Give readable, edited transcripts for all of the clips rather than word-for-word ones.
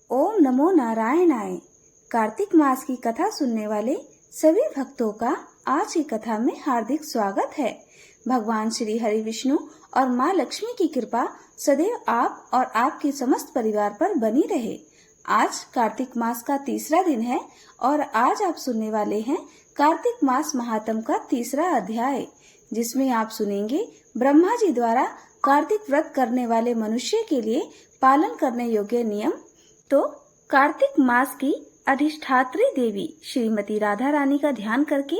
ओम नमो नारायणाय। कार्तिक मास की कथा सुनने वाले सभी भक्तों का आज की कथा में हार्दिक स्वागत है। भगवान श्री हरि विष्णु और माँ लक्ष्मी की कृपा सदैव आप और आपके समस्त परिवार पर बनी रहे। आज कार्तिक मास का तीसरा दिन है और आज आप सुनने वाले हैं कार्तिक मास महात्म का तीसरा अध्याय, जिसमें आप सुनेंगे ब्रह्मा जी द्वारा कार्तिक व्रत करने वाले मनुष्य के लिए पालन करने योग्य नियम। तो कार्तिक मास की अधिष्ठात्री देवी श्रीमती राधा रानी का ध्यान करके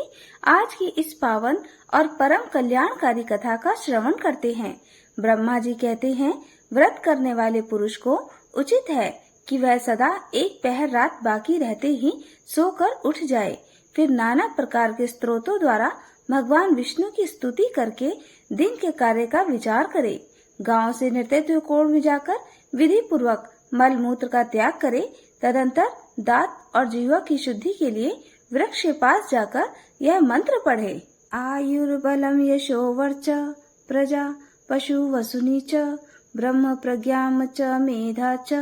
आज की इस पावन और परम कल्याणकारी कथा का श्रवण करते हैं। ब्रह्मा जी कहते हैं, व्रत करने वाले पुरुष को उचित है कि वह सदा एक पहर रात बाकी रहते ही सोकर उठ जाए, फिर नाना प्रकार के स्तोत्रों द्वारा भगवान विष्णु की स्तुति करके दिन के कार्य का विचार करे। गांव से नृत्य कोण में जाकर विधि पूर्वक मल मूत्र का त्याग करे। तदंतर दांत और जीवा की शुद्धि के लिए वृक्ष के पास जाकर यह मंत्र पढ़े। आयुर्बलम यशोवर्च प्रजा पशु वसुनी च ब्रह्म प्रज्ञाम च मेधा च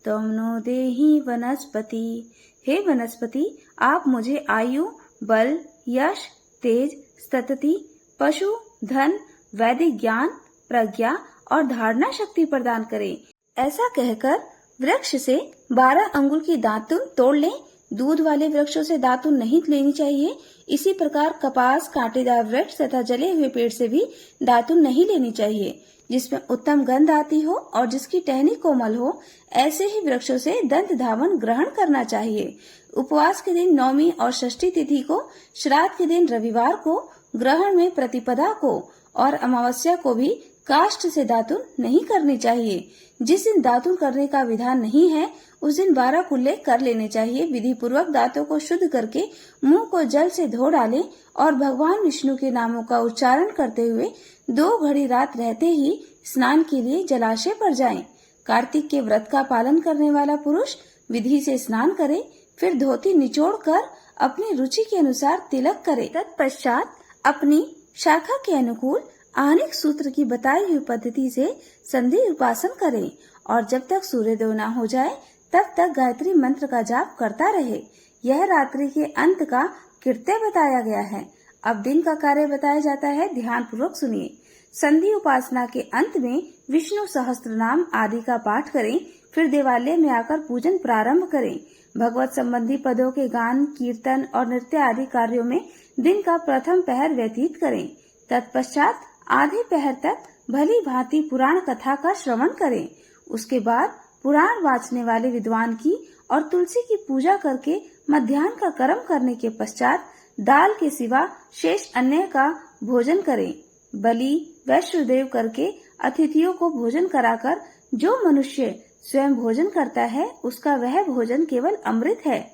त्वं नो देहि वनस्पति। हे वनस्पति, आप मुझे आयु, बल, यश, तेज, स्तति, पशु, धन, वैदिक ज्ञान, प्रज्ञा और धारणा शक्ति प्रदान करें। ऐसा कहकर वृक्ष से 12 अंगुल की दातुन तोड़ लें। दूध वाले वृक्षों से दातुन नहीं लेनी चाहिए। इसी प्रकार कपास, कांटेदार वृक्ष तथा जले हुए पेड़ से भी दातुन नहीं लेनी चाहिए। जिसमें उत्तम गंध आती हो और जिसकी टहनी कोमल हो, ऐसे ही वृक्षों से दंत धावन ग्रहण करना चाहिए। उपवास के दिन नौमी और षष्ठी तिथि को, श्राद्ध के दिन रविवार को, ग्रहण में प्रतिपदा को और अमावस्या को भी काष्ठ से दातुन नहीं करनी चाहिए। जिस दिन दातुन करने का विधान नहीं है, उस दिन 12 कुल्ले कर लेने चाहिए। विधि पूर्वक दांतों को शुद्ध करके मुंह को जल से धो डालें और भगवान विष्णु के नामों का उच्चारण करते हुए 2 घड़ी रात रहते ही स्नान के लिए जलाशय पर जाएं। कार्तिक के व्रत का पालन करने वाला पुरुष विधि से स्नान करे, फिर धोती निचोड़ कर अपनी रुचि के अनुसार तिलक करे। तत्पश्चात अपनी शाखा के अनुकूल आनिक सूत्र की बताई हुई पद्धति से संधि उपासन करें और जब तक सूर्योदय न हो जाए तब तक गायत्री मंत्र का जाप करता रहे। यह रात्रि के अंत का कृत्य बताया गया है। अब दिन का कार्य बताया जाता है, ध्यान पूर्वक सुनिए। संधि उपासना के अंत में विष्णु सहस्त्र नाम आदि का पाठ करें, फिर देवालय में आकर पूजन प्रारंभ करें। भगवत संबंधी पदों के गान, कीर्तन और नृत्य आदि कार्यों में दिन का प्रथम पहर व्यतीत करें। तत्पश्चात आधे पहर तक भली भांति पुराण कथा का श्रवण करें। उसके बाद पुराण वाचने वाले विद्वान की और तुलसी की पूजा करके मध्याह्न का कर्म करने के पश्चात दाल के सिवा शेष अन्य का भोजन करें। बलि वैश्वदेव करके अतिथियों को भोजन कराकर जो मनुष्य स्वयं भोजन करता है, उसका वह भोजन केवल अमृत है।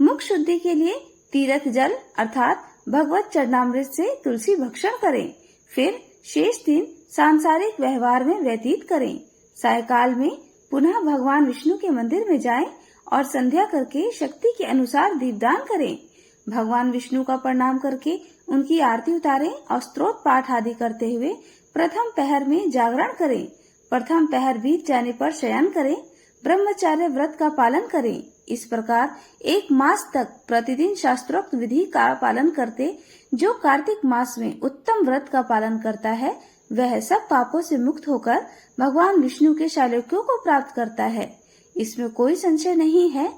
मुख शुद्धि के लिए तीर्थ जल अर्थात भगवत चरणामृत से तुलसी भक्षण करें। फिर शेष दिन सांसारिक व्यवहार में व्यतीत करें। सायकाल में पुनः भगवान विष्णु के मंदिर में जाएं और संध्या करके शक्ति के अनुसार दीपदान करें। भगवान विष्णु का प्रणाम करके उनकी आरती उतारें और स्तोत्र पाठ आदि करते हुए प्रथम पहर में जागरण करें। प्रथम पहर बीत जाने पर शयन करें। ब्रह्मचार्य व्रत का पालन करें। इस प्रकार 1 मास तक प्रतिदिन शास्त्रोक्त विधि का पालन करते जो कार्तिक मास में उत्तम व्रत का पालन करता है, वह सब पापों से मुक्त होकर भगवान विष्णु के शालोक्यों को प्राप्त करता है। इसमें कोई संशय नहीं है।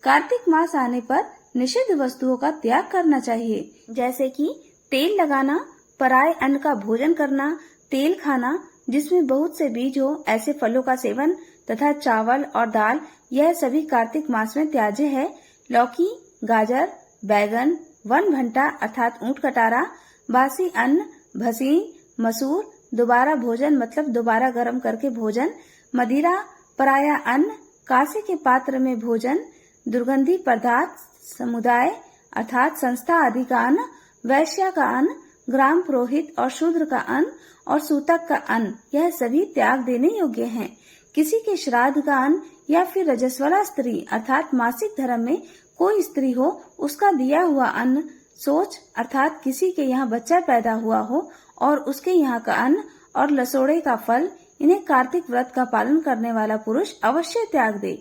कार्तिक मास आने पर निषिद्ध वस्तुओं का त्याग करना चाहिए, जैसे कि तेल लगाना, पराये अन्न का भोजन करना, तेल खाना जिसमें बहुत से बीज हो, ऐसे फलों का सेवन तथा चावल और दाल, यह सभी कार्तिक मास में त्याज्य है। लौकी, गाजर, बैगन, वन भंटा अर्थात ऊंट कटारा, बासी अन्न, भसीन, मसूर, दोबारा भोजन मतलब दोबारा गर्म करके भोजन, मदिरा, पराया अन्न, कांसे के पात्र में भोजन, दुर्गंधी पदार्थ, समुदाय अर्थात संस्था आदि का अन्न, वैश्या का अन्न, ग्राम पुरोहित और शूद्र का अन्न और सूतक का अन्न, यह सभी त्याग देने योग्य हैं। किसी के श्राद्ध का अन्न या फिर रजस्वला स्त्री अर्थात मासिक धर्म में कोई स्त्री हो, उसका दिया हुआ अन्न, सोच अर्थात किसी के यहाँ बच्चा पैदा हुआ हो और उसके यहाँ का अन्न और लसोड़े का फल, इन्हें कार्तिक व्रत का पालन करने वाला पुरुष अवश्य त्याग दे।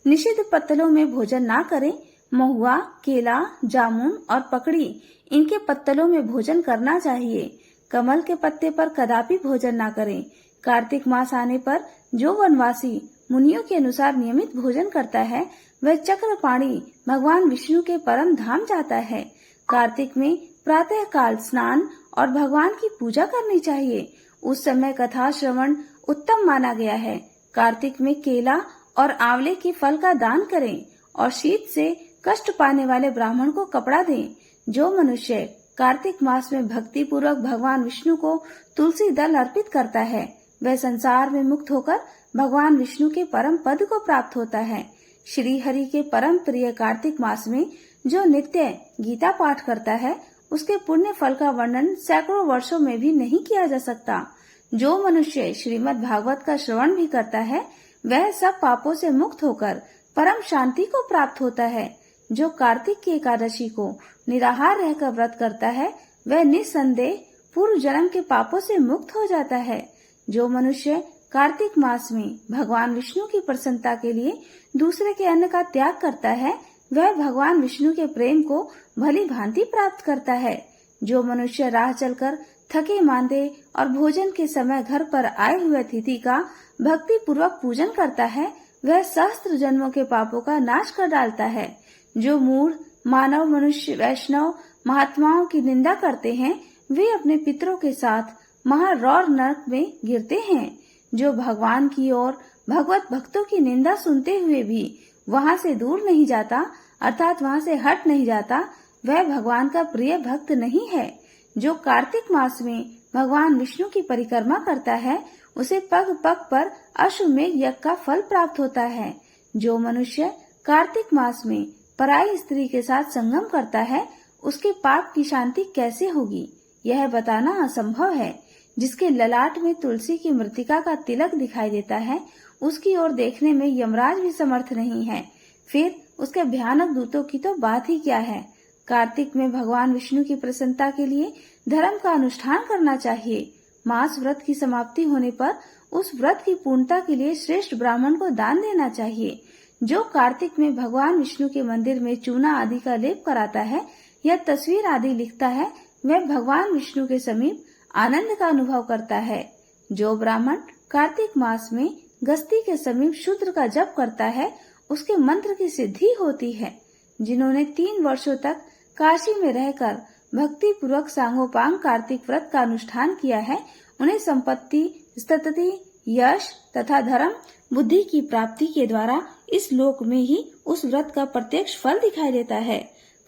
निषिद्ध पत्तलों में भोजन ना करें। महुआ, केला, जामुन और पकड़ी इनके पत्तलों में भोजन करना चाहिए। कमल के पत्ते पर कदापि भोजन ना करें। कार्तिक मास आने पर जो वनवासी मुनियों के अनुसार नियमित भोजन करता है वह चक्रपाणी भगवान विष्णु के परम धाम जाता है। कार्तिक में प्रातः काल स्नान और भगवान की पूजा करनी चाहिए। उस समय कथा श्रवण उत्तम माना गया है। कार्तिक में केला और आंवले के फल का दान करें और शीत से कष्ट पाने वाले ब्राह्मण को कपड़ा दें। जो मनुष्य कार्तिक मास में भक्ति पूर्वक भगवान विष्णु को तुलसी दल अर्पित करता है वह संसार में मुक्त होकर भगवान विष्णु के परम पद को प्राप्त होता है। श्री हरि के परम प्रिय कार्तिक मास में जो नित्य गीता पाठ करता है उसके पुण्य फल का वर्णन सैकड़ों वर्षों में भी नहीं किया जा सकता। जो मनुष्य श्रीमद् भागवत का श्रवण भी करता है वह सब पापों से मुक्त होकर परम शांति को प्राप्त होता है। जो कार्तिक की एकादशी को निराहार रहकर व्रत करता है वह निस्संदेह पूर्व जन्म के पापों से मुक्त हो जाता है। जो मनुष्य कार्तिक मास में भगवान विष्णु की प्रसन्नता के लिए दूसरे के अन्न का त्याग करता है वह भगवान विष्णु के प्रेम को भली भांति प्राप्त करता है। जो मनुष्य राह चलकर थके मांदे और भोजन के समय घर पर आए हुए अतिथि का भक्ति पूर्वक पूजन करता है वह सहस्त्र जन्मों के पापों का नाश कर डालता है। जो मूढ़ मानव मनुष्य वैष्णव महात्माओं की निंदा करते हैं वे अपने पितरों के साथ महारौर नरक में गिरते हैं। जो भगवान की ओर भगवत भक्तों की निंदा सुनते हुए भी वहां से दूर नहीं जाता अर्थात वहां से हट नहीं जाता वह भगवान का प्रिय भक्त नहीं है। जो कार्तिक मास में भगवान विष्णु की परिक्रमा करता है उसे पग पग पर अश्वमेध यज्ञ का फल प्राप्त होता है। जो मनुष्य कार्तिक मास में पराई स्त्री के साथ संगम करता है उसके पाप की शांति कैसे होगी यह बताना असंभव है। जिसके ललाट में तुलसी की मृतिका का तिलक दिखाई देता है उसकी ओर देखने में यमराज भी समर्थ नहीं है, फिर उसके भयानक दूतों की तो बात ही क्या है। कार्तिक में भगवान विष्णु की प्रसन्नता के लिए धर्म का अनुष्ठान करना चाहिए। मास व्रत की समाप्ति होने पर उस व्रत की पूर्णता के लिए श्रेष्ठ ब्राह्मण को दान देना चाहिए। जो कार्तिक में भगवान विष्णु के मंदिर में चूना आदि का लेप कराता है या तस्वीर आदि लिखता है वह भगवान विष्णु के समीप आनंद का अनुभव करता है। जो ब्राह्मण कार्तिक मास में गस्ती के समीप शूद्र का जप करता है उसके मंत्र की सिद्धि होती है। जिन्होंने 3 वर्षों तक काशी में रहकर भक्ति पूर्वक सांगोपांग कार्तिक व्रत का अनुष्ठान किया है उन्हें संपत्ति, स्तुति, यश तथा धर्म बुद्धि की प्राप्ति के द्वारा इस लोक में ही उस व्रत का प्रत्यक्ष फल दिखाई देता है।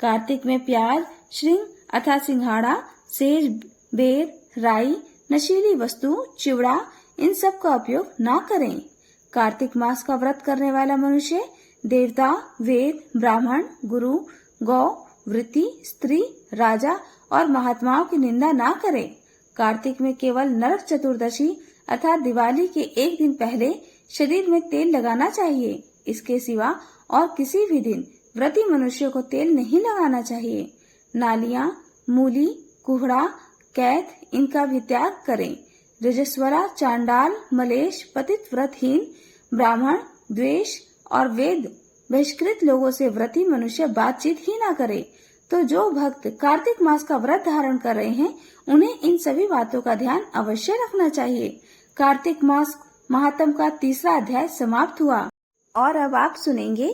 कार्तिक में प्याज, श्रृंग अथवा सिंघाड़ा, सेज, बेर, राई, नशीली वस्तु, चिवड़ा इन सब का उपयोग न करें। कार्तिक मास का व्रत करने वाला मनुष्य देवता, वेद, ब्राह्मण, गुरु, गौ, वृत्ति, स्त्री, राजा और महात्माओं की निंदा ना करे। कार्तिक में केवल नरक चतुर्दशी अर्थात दिवाली के एक दिन पहले शरीर में तेल लगाना चाहिए। इसके सिवा और किसी भी दिन व्रती मनुष्य को तेल नहीं लगाना चाहिए। नालियाँ, मूली, कुहड़ा, कैथ इनका भी त्याग करें। रजस्वला, चांडाल, मलेश, पतित व्रतहीन, ब्राह्मण, द्वेष और वेद बहिष्कृत लोगों से व्रती मनुष्य बातचीत ही ना करे। तो जो भक्त कार्तिक मास का व्रत धारण कर रहे हैं उन्हें इन सभी बातों का ध्यान अवश्य रखना चाहिए। कार्तिक मास महात्म का 3रा अध्याय समाप्त हुआ और अब आप सुनेंगे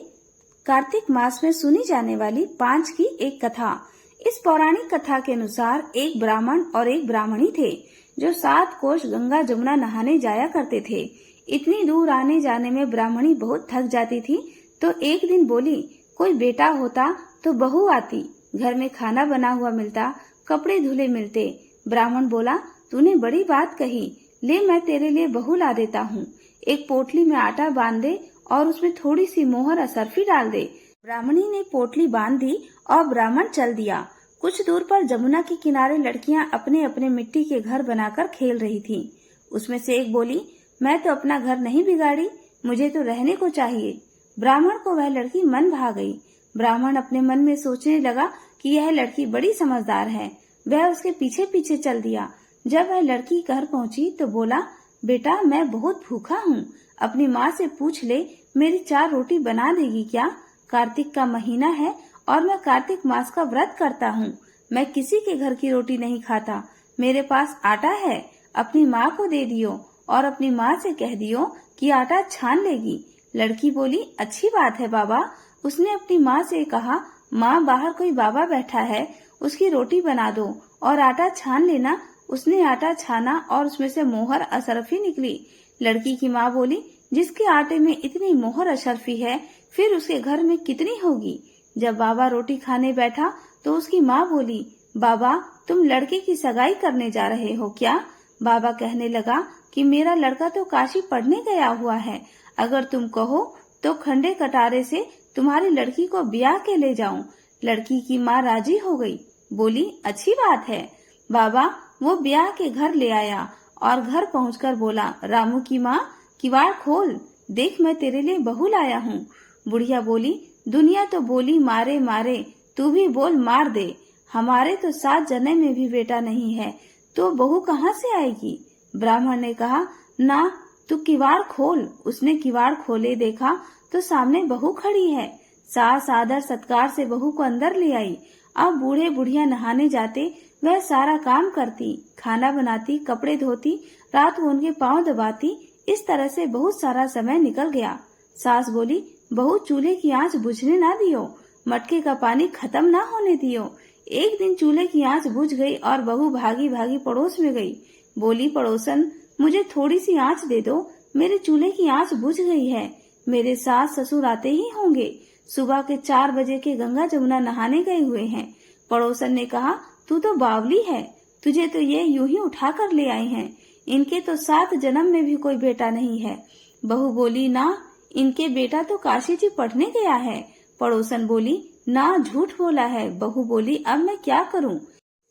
कार्तिक मास में सुनी जाने वाली 5 की एक कथा। इस पौराणिक कथा के अनुसार एक ब्राह्मण और एक ब्राह्मणी थे जो 7 कोस गंगा जमुना नहाने जाया करते थे। इतनी दूर आने जाने में ब्राह्मणी बहुत थक जाती थी तो एक दिन बोली, कोई बेटा होता तो बहू आती, घर में खाना बना हुआ मिलता, कपड़े धुले मिलते। ब्राह्मण बोला, तूने बड़ी बात कही, ले मैं तेरे लिए बहू ला देता हूँ। एक पोटली में आटा बांध दे और उसमें थोड़ी सी मोहर असरफी डाल दे। ब्राह्मणी ने पोटली बांध दी और ब्राह्मण चल दिया। कुछ दूर पर जमुना के किनारे लड़कियां अपने अपने मिट्टी के घर बनाकर खेल रही थीं। उसमें से एक बोली, मैं तो अपना घर नहीं बिगाड़ी, मुझे तो रहने को चाहिए। ब्राह्मण को वह लड़की मन भा गई। ब्राह्मण अपने मन में सोचने लगा कि यह लड़की बड़ी समझदार है। वह उसके पीछे पीछे चल दिया। जब वह लड़की घर पहुंची तो बोला, बेटा मैं बहुत भूखा हूँ, अपनी माँ से पूछ ले मेरी 4 रोटी बना देगी क्या? कार्तिक का महीना है और मैं कार्तिक मास का व्रत करता हूँ। मैं किसी के घर की रोटी नहीं खाता। मेरे पास आटा है, अपनी माँ को दे दियो और अपनी माँ से कह दियो कि आटा छान लेगी। लड़की बोली, अच्छी बात है बाबा। उसने अपनी माँ से कहा, माँ बाहर कोई बाबा बैठा है, उसकी रोटी बना दो और आटा छान लेना। उसने आटा छाना और उसमें से मोहर अशरफी निकली। लड़की की माँ बोली, जिसके आटे में इतनी मोहर अशरफी है, फिर उसके घर में कितनी होगी। जब बाबा रोटी खाने बैठा तो उसकी माँ बोली, बाबा तुम लड़के की सगाई करने जा रहे हो क्या? बाबा कहने लगा कि मेरा लड़का तो काशी पढ़ने गया हुआ है, अगर तुम कहो तो खंडे कटारे से तुम्हारी लड़की को ब्याह के ले जाऊं। लड़की की माँ राजी हो गई, बोली, अच्छी बात है। बाबा वो ब्याह के घर ले आया और घर पहुंचकर बोला, रामू की माँ, किवाड़ खोल, देख मैं तेरे लिए बहू लाया हूँ। बुढ़िया बोली, दुनिया तो बोली मारे मारे, तू भी बोल मार दे। हमारे तो 7 जन्म में भी बेटा नहीं है, तो बहू कहाँ से आएगी? ब्राह्मण ने कहा, ना तू किवाड़ खोल। उसने किवाड़ खोले, देखा तो सामने बहू खड़ी है। सास आदर सत्कार से बहू को अंदर ले आई। अब बूढ़े बुढ़िया नहाने जाते, वह सारा काम करती, खाना बनाती, कपड़े धोती, रात को उनके पांव दबाती। इस तरह से बहुत सारा समय निकल गया। सास बोली, बहू चूल्हे की आंच बुझने ना दियो, मटके का पानी खत्म ना होने दियो। एक दिन चूल्हे की आंच बुझ गई और बहू भागी भागी पड़ोस में गई। बोली, पड़ोसन मुझे थोड़ी सी आंच दे दो, मेरे चूल्हे की आंच बुझ गई है। मेरे सास ससुर आते ही होंगे, सुबह के 4 बजे के गंगा जमुना नहाने गए हुए हैं। पड़ोसन ने कहा, तू तो बावली है, तुझे तो ये यूं ही उठा कर ले आए हैं। इनके तो 7 जन्म में भी कोई बेटा नहीं है। बहू बोली, ना, इनके बेटा तो काशी जी पढ़ने गया है। पड़ोसन बोली, ना, झूठ बोला है। बहू बोली, अब मैं क्या करूं?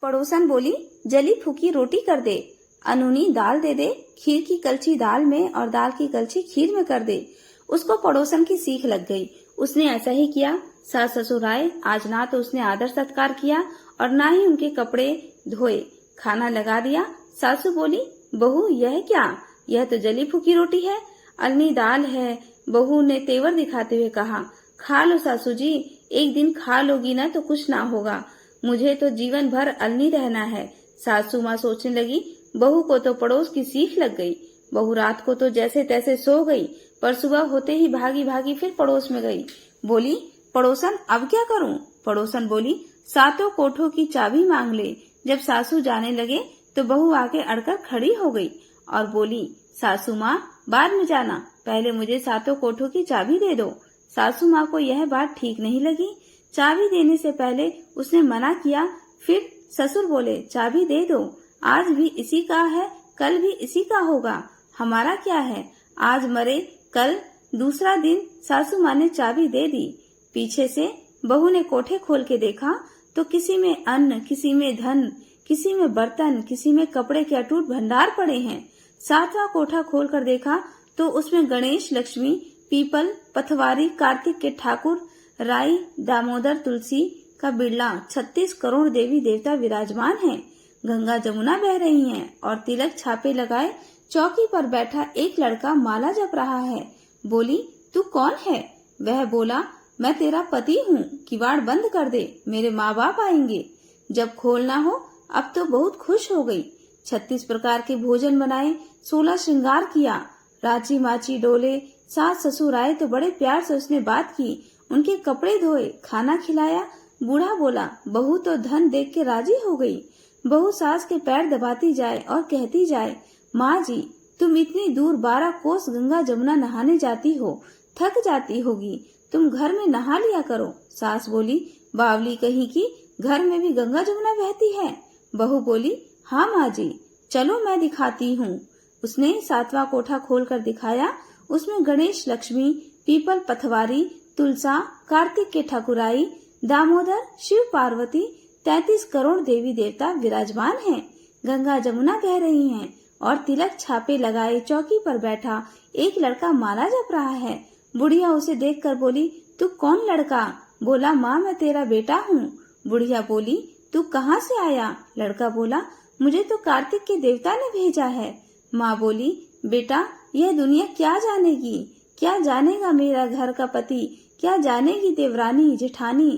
पड़ोसन बोली, जली फूकी रोटी कर दे, अनूनी दाल दे दे, खीर की कलछी दाल में और दाल की कलछी खीर में कर दे। उसको पड़ोसन की सीख लग गई। उसने ऐसा ही किया। सास ससुर आए, आज ना तो उसने आदर सत्कार किया और ना ही उनके कपड़े धोए। खाना लगा दिया। सासू बोली, बहू यह क्या? यह तो जली फूकी रोटी है, अननी दाल है। बहू ने तेवर दिखाते हुए कहा, खा लो सासू जी, एक दिन खा लोगी ना तो कुछ ना होगा, मुझे तो जीवन भर अलनी रहना है। सासू माँ सोचने लगी, बहू को तो पड़ोस की सीख लग गई। बहू रात को तो जैसे तैसे सो गई, पर सुबह होते ही भागी भागी फिर पड़ोस में गई। बोली, पड़ोसन अब क्या करूं? पड़ोसन बोली, 7 कोठों की चाबी मांग ले। जब सासू जाने लगे तो बहू आके अड़कर खड़ी हो गई और बोली, सासू माँ बाद में जाना, पहले मुझे 7 कोठों की चाबी दे दो। सासू माँ को यह बात ठीक नहीं लगी। चाबी देने से पहले उसने मना किया। फिर ससुर बोले, चाबी दे दो, आज भी इसी का है, कल भी इसी का होगा, हमारा क्या है, आज मरे कल दूसरा दिन। सासू माँ ने चाबी दे दी। पीछे से बहू ने कोठे खोल के देखा तो किसी में अन्न, किसी में धन, किसी में बर्तन, किसी में कपड़े के अटूट भंडार पड़े हैं। 7वां कोठा खोल कर देखा तो उसमें गणेश, लक्ष्मी, पीपल, पथवारी, कार्तिक के ठाकुर, राई, दामोदर, तुलसी का बिड़ला, 36 करोड़ देवी देवता विराजमान हैं। गंगा जमुना बह रही हैं और तिलक छापे लगाए चौकी पर बैठा एक लड़का माला जप रहा है। बोली, तू कौन है? वह बोला, मैं तेरा पति हूँ, किवाड़ बंद कर दे, मेरे माँ बाप आएंगे। जब खोलना हो, अब तो बहुत खुश हो गई। 36 प्रकार के भोजन बनाए, 16 श्रृंगार किया, राची माची डोले। सास ससुर आए तो बड़े प्यार से उसने बात की, उनके कपड़े धोए, खाना खिलाया। बूढ़ा बोला, बहू तो धन देख के राजी हो गई। बहू सास के पैर दबाती जाए और कहती जाए, माँ जी तुम इतनी दूर 12 कोस गंगा जमुना नहाने जाती हो, थक जाती होगी, तुम घर में नहा लिया करो। सास बोली, बावली कहीं की, घर में भी गंगा जमुना बहती है। बहू बोली, हाँ माँ जी, चलो मैं दिखाती हूँ। उसने 7वां कोठा खोलकर दिखाया। उसमें गणेश, लक्ष्मी, पीपल, पथवारी, तुलसा, कार्तिक के ठाकुराई, दामोदर, शिव पार्वती, 33 करोड़ देवी देवता विराजमान हैं। गंगा जमुना बह रही हैं और तिलक छापे लगाए चौकी पर बैठा एक लड़का माला जप रहा है। बुढ़िया उसे देखकर बोली, तू कौन लड़का? बोला, माँ मैं तेरा बेटा हूँ। बुढ़िया बोली, तू कहाँ से आया? लड़का बोला, मुझे तो कार्तिक के देवता ने भेजा है। माँ बोली, बेटा यह दुनिया क्या जानेगी, क्या जानेगा मेरा घर का पति, क्या जानेगी देवरानी जेठानी,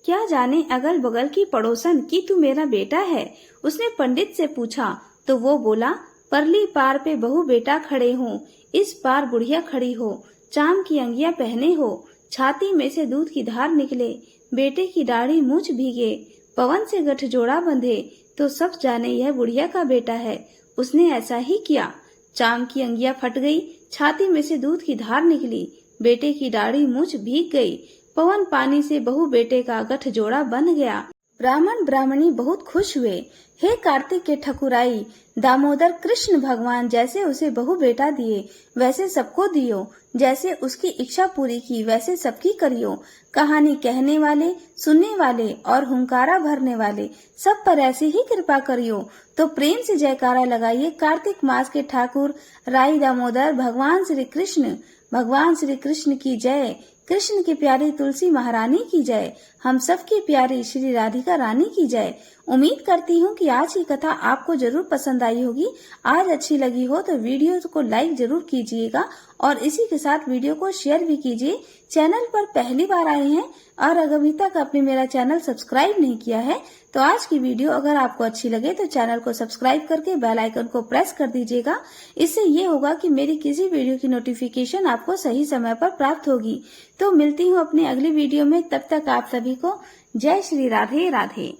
क्या जाने अगल बगल की पड़ोसन कि तू मेरा बेटा है। उसने पंडित से पूछा तो वो बोला, परली पार पे बहू बेटा खड़े हो, इस पार बुढ़िया खड़ी हो, चाम की अंगिया पहने हो, छाती में से दूध की धार निकले, बेटे की दाढ़ी मूछ भीगे, पवन से गठजोड़ा बंधे, तो सब जाने यह बुढ़िया का बेटा है। उसने ऐसा ही किया। चाम की अंगिया फट गई, छाती में से दूध की धार निकली, बेटे की दाढ़ी मूछ भीग गई, पवन पानी से बहू बेटे का गठजोड़ा बन गया। ब्राह्मण ब्राह्मणी बहुत खुश हुए। हे कार्तिक के ठकुराई, दामोदर कृष्ण भगवान जैसे उसे बहू बेटा दिए वैसे सबको दियो, जैसे उसकी इच्छा पूरी की वैसे सबकी करियो। कहानी कहने वाले, सुनने वाले और हुंकारा भरने वाले सब पर ऐसे ही कृपा करियो। तो प्रेम से जयकारा लगाइए कार्तिक मास के ठाकुर राई दामोदर भगवान श्री कृष्ण की जय। कृष्ण की प्यारी तुलसी महारानी की जय। हम सब की प्यारी श्री राधिका रानी की जय। उम्मीद करती हूँ कि आज की कथा आपको जरूर पसंद आई होगी। आज अच्छी लगी हो तो वीडियो को लाइक जरूर कीजिएगा और इसी के साथ वीडियो को शेयर भी कीजिए। चैनल पर पहली बार आए हैं और अभी तक आपने मेरा चैनल सब्सक्राइब नहीं किया है तो आज की वीडियो अगर आपको अच्छी लगे तो चैनल को सब्सक्राइब करके बेल आइकन को प्रेस कर दीजिएगा। इससे ये होगा कि मेरी किसी वीडियो की नोटिफिकेशन आपको सही समय पर प्राप्त होगी। तो मिलती हूँ अपनी अगली वीडियो में, तब तक आप सभी को जय श्री राधे राधे।